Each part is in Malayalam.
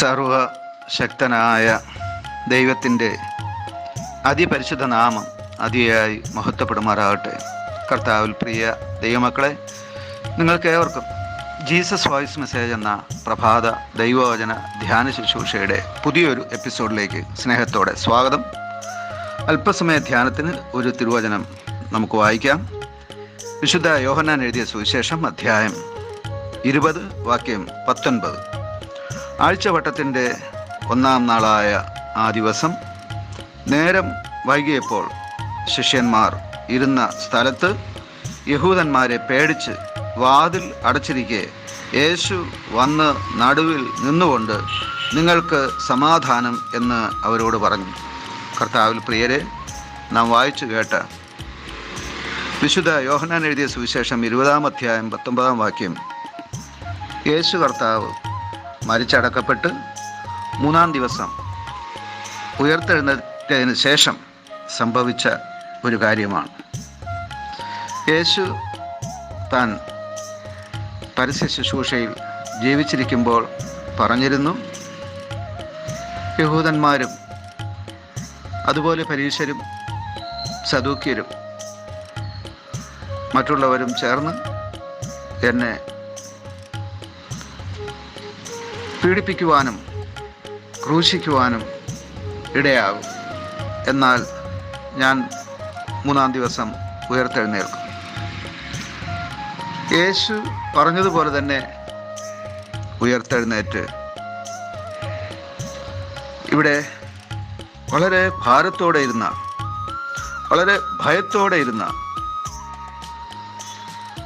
സർവശക്തനായ ദൈവത്തിൻ്റെ അതിപരിശുദ്ധ നാമം അതിയായി മഹത്വപ്പെടുമാറാകട്ടെ. കർത്താവിൽ പ്രിയ ദൈവമക്കളെ, നിങ്ങൾക്കേവർക്കും ജീസസ് വോയിസ് മെസ്സേജ് എന്ന പ്രഭാത ദൈവവചന ധ്യാന ശുശ്രൂഷയുടെ പുതിയൊരു എപ്പിസോഡിലേക്ക് സ്നേഹത്തോടെ സ്വാഗതം. അല്പസമയ ധ്യാനത്തിന് ഒരു തിരുവചനം നമുക്ക് വായിക്കാം. വിശുദ്ധ യോഹന്നാൻ എഴുതിയ സുവിശേഷം അധ്യായം 20 വാക്യം 19. ആഴ്ചവട്ടത്തിൻ്റെ 1-ാം നാളായ ആ ദിവസം നേരം വൈകിയപ്പോൾ ശിഷ്യന്മാർ ഇരുന്ന സ്ഥലത്ത് യഹൂദന്മാരെ പേടിച്ച് വാതിൽ അടച്ചിരിക്കെ യേശു വന്ന് നടുവിൽ നിന്നുകൊണ്ട് നിങ്ങൾക്ക് സമാധാനം എന്ന് അവരോട് പറഞ്ഞു. കർത്താവിൽ പ്രിയരെ, നാം വായിച്ചു കേട്ട വിശുദ്ധ യോഹന്നാൻ എഴുതിയ സുവിശേഷം 20-ാം അധ്യായം 19-ാം വാക്യം യേശു കർത്താവ് മരിച്ചടക്കപ്പെട്ട് 3-ാം ദിവസം ഉയർത്തെഴുന്നേറ്റതിന് ശേഷം സംഭവിച്ച ഒരു കാര്യമാണ്. യേശു താൻ പരസ്യ ശുശ്രൂഷയിൽ ജീവിച്ചിരിക്കുമ്പോൾ പറഞ്ഞിരുന്നു, യഹൂദന്മാരും അതുപോലെ പരീശരും സദൂക്യരും മറ്റുള്ളവരും ചേർന്ന് എന്നെ പീഡിപ്പിക്കുവാനും ക്രൂശിക്കുവാനും ഇടയാകും. എന്നാൽ ഞാൻ 3-ാം ദിവസം ഉയർത്തെഴുന്നേൽക്കും. യേശു പറഞ്ഞതുപോലെ തന്നെ ഉയർത്തെഴുന്നേറ്റ് ഇവിടെ വളരെ ഭാരത്തോടെ ഇരുന്ന, വളരെ ഭയത്തോടെ ഇരുന്ന,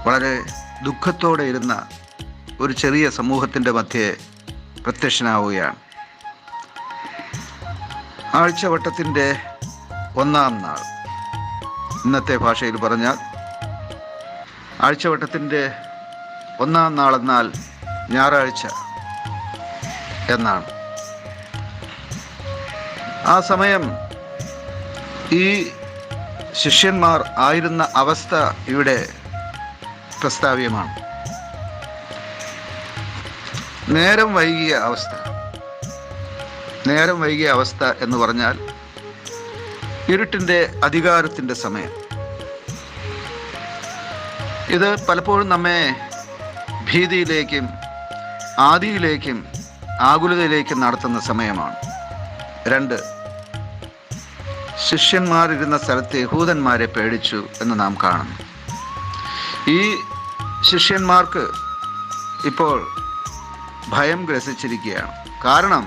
വളരെ ദുഃഖത്തോടെ ഇരുന്ന ഒരു ചെറിയ സമൂഹത്തിൻ്റെ മധ്യേ പ്രത്യക്ഷനാവുകയാണ്. ആഴ്ചവട്ടത്തിൻ്റെ 1-ാം നാൾ, ഇന്നത്തെ ഭാഷയിൽ പറഞ്ഞാൽ ആഴ്ചവട്ടത്തിൻ്റെ 1-ാം നാളെന്നാൽ ഞായറാഴ്ച എന്നാണ്. ആ സമയം ഈ ശിഷ്യന്മാർ ആയിരുന്ന അവസ്ഥ ഇവിടെ പ്രസ്താവ്യമാണ്. നേരം വൈകിയ അവസ്ഥ എന്ന് പറഞ്ഞാൽ ഇരുട്ടിൻ്റെ അധികാരത്തിൻ്റെ സമയം. ഇത് പലപ്പോഴും നമ്മെ ഭീതിയിലേക്കും ആദിയിലേക്കും ആകുലതയിലേക്കും നടത്തുന്ന സമയമാണ്. 2, ശിഷ്യന്മാരിരുന്ന സ്ഥലത്ത് യഹൂദന്മാരെ പേടിച്ചു എന്ന് നാം കാണുന്നു. ഈ ശിഷ്യന്മാർക്ക് ഇപ്പോൾ ഭയം ഗ്രസിച്ചിരിക്കുകയാണ്. കാരണം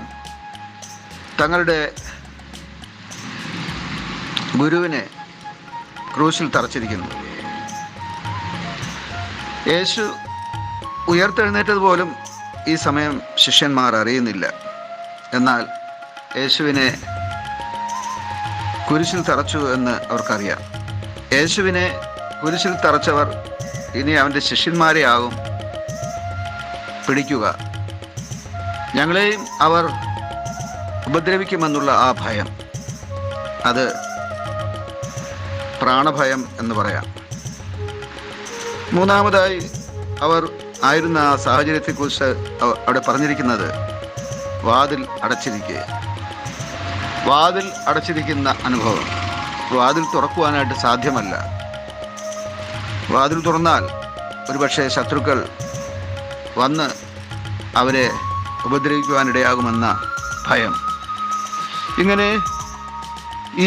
തങ്ങളുടെ ഗുരുവിനെ ക്രൂശിൽ തറച്ചിരിക്കുന്നു. യേശു ഉയർത്തെഴുന്നേറ്റത് പോലും ഈ സമയം ശിഷ്യന്മാർ അറിയുന്നില്ല. എന്നാൽ യേശുവിനെ കുരിശിൽ തറച്ചു എന്ന് അവർക്കറിയാം. യേശുവിനെ കുരിശിൽ തറച്ചവർ ഇനി അവൻ്റെ ശിഷ്യന്മാരെ ആകും പിടിക്കുക. ഞങ്ങളെയും അവർ ഉപദ്രവിക്കുമെന്നുള്ള ആ ഭയം, അത് പ്രാണഭയം എന്ന് പറയാം. മൂന്നാമതായി അവർ ആയിരുന്ന ആ സാഹചര്യത്തെക്കുറിച്ച് അവിടെ പറഞ്ഞിരിക്കുന്നത് വാതിൽ അടച്ചിരിക്കുന്ന അനുഭവം. വാതിൽ തുറക്കുവാനായിട്ട് സാധ്യമല്ല. വാതിൽ തുറന്നാൽ ഒരുപക്ഷെ ശത്രുക്കൾ വന്ന് അവരെ ഉപദ്രവിക്കുവാനിടയാകുമെന്ന ഭയം. ഇങ്ങനെ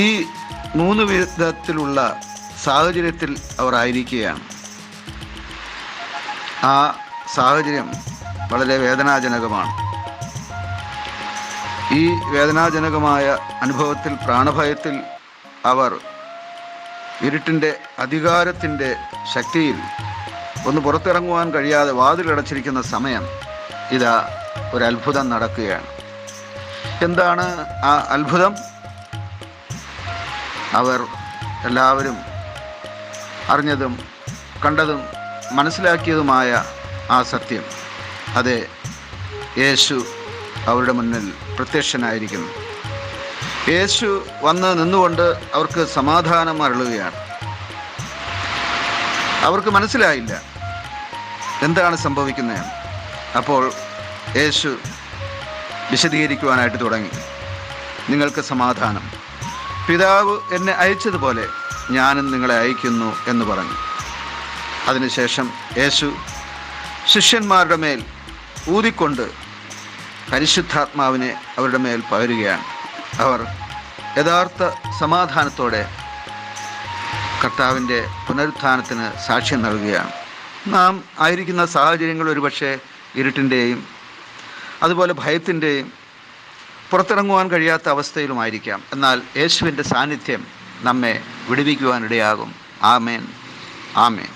ഈ 3 വിധത്തിലുള്ള സാഹചര്യത്തിൽ അവർ ആയിരിക്കുകയാണ്. ആ സാഹചര്യം വളരെ വേദനാജനകമാണ്. ഈ വേദനാജനകമായ അനുഭവത്തിൽ, പ്രാണഭയത്തിൽ അവർ ഇരുട്ടിൻ്റെ അധികാരത്തിൻ്റെ ശക്തിയിൽ ഒന്ന് പുറത്തിറങ്ങുവാൻ കഴിയാതെ വാതിലടച്ചിരിക്കുന്ന സമയം ഇതാ ഒരത്ഭുതം നടക്കുകയാണ്. എന്താണ് ആ അത്ഭുതം? അവർ എല്ലാവരും അറിഞ്ഞതും കണ്ടതും മനസ്സിലാക്കിയതുമായ ആ സത്യം, അതെ, യേശു അവരുടെ മുന്നിൽ പ്രത്യക്ഷനായിരിക്കുന്നു. യേശു വന്ന് നിന്നുകൊണ്ട് അവർക്ക് സമാധാനം അരുളുകയാണ്. അവർക്ക് മനസ്സിലായില്ല എന്താണ് സംഭവിക്കുന്നത്. അപ്പോൾ യേശു വിശദീകരിക്കുവാനായിട്ട് തുടങ്ങി. നിങ്ങൾക്ക് സമാധാനം, പിതാവ് എന്നെ അയച്ചതുപോലെ ഞാനും നിങ്ങളെ അയക്കുന്നു എന്ന് പറഞ്ഞു. അതിനുശേഷം യേശു ശിഷ്യന്മാരുടെ മേൽ ഊതിക്കൊണ്ട് പരിശുദ്ധാത്മാവിനെ അവരുടെ മേൽ പകരുകയാണ്. അവർ യഥാർത്ഥ സമാധാനത്തോടെ കർത്താവിൻ്റെ പുനരുത്ഥാനത്തിന് സാക്ഷ്യം നൽകുകയാണ്. നാം ആയിരിക്കുന്ന സാഹചര്യങ്ങൾ ഒരുപക്ഷെ ഇരുട്ടിൻ്റെയും അതുപോലെ ഭയത്തിൻ്റെയും പുറത്തിറങ്ങുവാൻ കഴിയാത്ത അവസ്ഥയിലുമായിരിക്കാം. എന്നാൽ യേശുവിൻ്റെ സാന്നിധ്യം നമ്മെ വിടുവിക്കുവാനിടയാകും. ആമേൻ, ആമേൻ.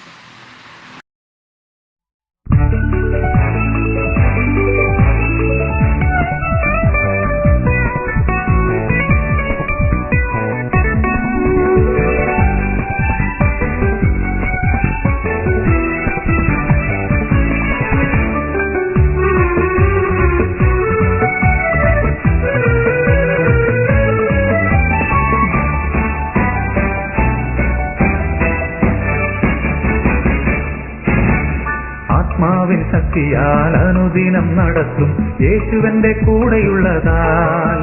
ആത്മാവിൻ ശക്തിയാൽ അനുദിനം നടത്തും യേശുവന്റെ കൂടെയുള്ളതാൽ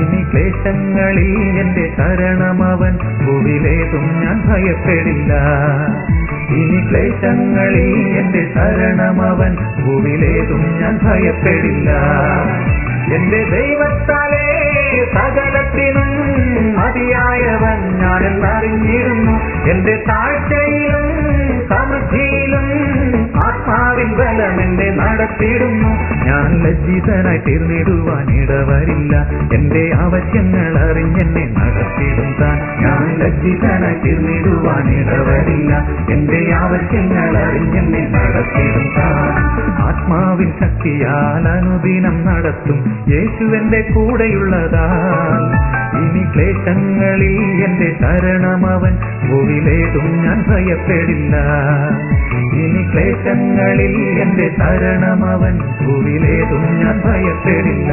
ഇനി ക്ലേശങ്ങളിൽ എന്റെ ശരണമവൻ, ഭൂവിലേതും ഞാൻ ഭയപ്പെടില്ല. ഇനി ക്ലേശങ്ങളിൽ എന്റെ ശരണമവൻ, ഭൂവിലേതും ഞാൻ ഭയപ്പെടില്ല. എന്റെ ദൈവത്താലേ സകലത്തിനും മതിയായവൻ ഞാനെന്നറിഞ്ഞിരുന്നു. എന്റെ താഴ്ചയിലും സമൃദ്ധിയിലും ആത്മാവിൻ ബലം എന്നെ നടത്തിയിടുന്നു. ഞാൻ ലജ്ജിതനായി തീർന്നിടുവാൻ ഇടവരില്ല. എന്റെ ആവശ്യങ്ങൾ അറിഞ്ഞെന്നെ നടത്തിയിടും താൻ. ഞാൻ ലജ്ജിതനായി തീർന്നിടുവാൻ ഇടവരില്ല. എന്റെ ആവശ്യങ്ങൾ അറിഞ്ഞെന്നെ നടത്തിയിടും താൻ. ആത്മാവിൻ ശക്തിയാൽ അനുദിനം നടത്തും യേശുവന്റെ കൂടെയുള്ളതാൽ ഇനി ക്ലേശങ്ങളിൽ എന്റെ ശരണമവൻ, ഭൂവിലേതും ഞാൻ ഭയപ്പെടില്ല. ഇനി ക്ലേശങ്ങളിൽ എന്റെ ശരണമവൻ, ഭൂവിലേതും ഞാൻ ഭയപ്പെടില്ല.